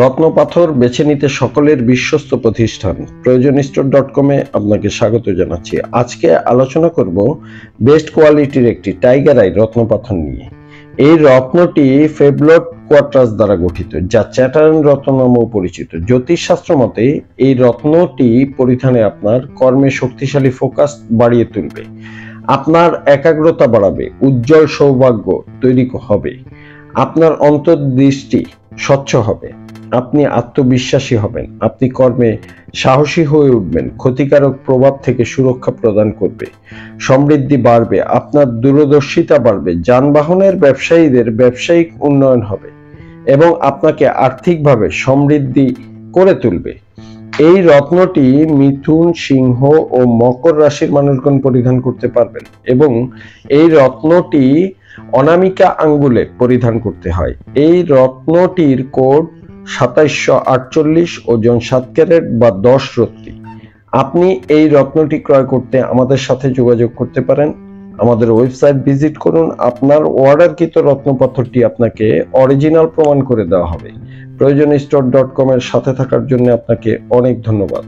রত্নপাথর বেছে নিতে সকলের বিশ্বস্ত প্রতিষ্ঠান প্রয়োজনস্টোর.com-এ আপনাকে স্বাগত জানাচ্ছি। আজকে আলোচনা করব বেস্ট কোয়ালিটির একটি টাইগার আই রত্নপাথর নিয়ে। এই রত্নটি ফেবলট কোয়ার্টাস দ্বারা গঠিত, যা চ্যাটার্ন রত্ন নামেও পরিচিত। জ্যোতিষশাস্ত্র মতে এই রত্নটি পরিধানে আপনার কর্মে শক্তিশালী ফোকাস বাড়িয়ে তুলবে, আপনার একাগ্রতা বাড়াবে, উজ্জ্বল সৌভাগ্য তৈরি হবে, আপনার অন্তর্দৃষ্টি স্বচ্ছ হবে, আপনি আত্মবিশ্বাসী হবেন, আপনি কর্মে সাহসী হয়ে উঠবেন, ক্ষতিকারক প্রভাব থেকে সুরক্ষা প্রদান করবে, সমৃদ্ধি বাড়বে, আপনার দূরদর্শিতা বাড়বে, যানবাহনের ব্যবসায়ীদের ব্যবসায়িক উন্নয়ন হবে এবং আপনাকে আর্থিকভাবে সমৃদ্ধি করে তুলবে। এই রত্নটি মিথুন, সিংহ ও মকর রাশির মানুষগণ পরিধান করতে পারবেন এবং এই রত্নটি অনামিকা আঙ্গুলে পরিধান করতে হয়। এই রত্নটির কোড 2748, ওজন 7 ক্যারেট বা 10 রত্তি। আপনি এই রত্নটি ক্রয় করতে আমাদের সাথে যোগাযোগ করতে পারেন। আমাদের ওয়েবসাইট ভিজিট করুন। আপনার অর্ডারকৃত রত্নপাথরটি আপনাকে অরিজিনাল প্রমাণ করে দেওয়া হবে। প্রয়োজনস্টোর.com-এর সাথে থাকার জন্য আপনাকে অনেক ধন্যবাদ।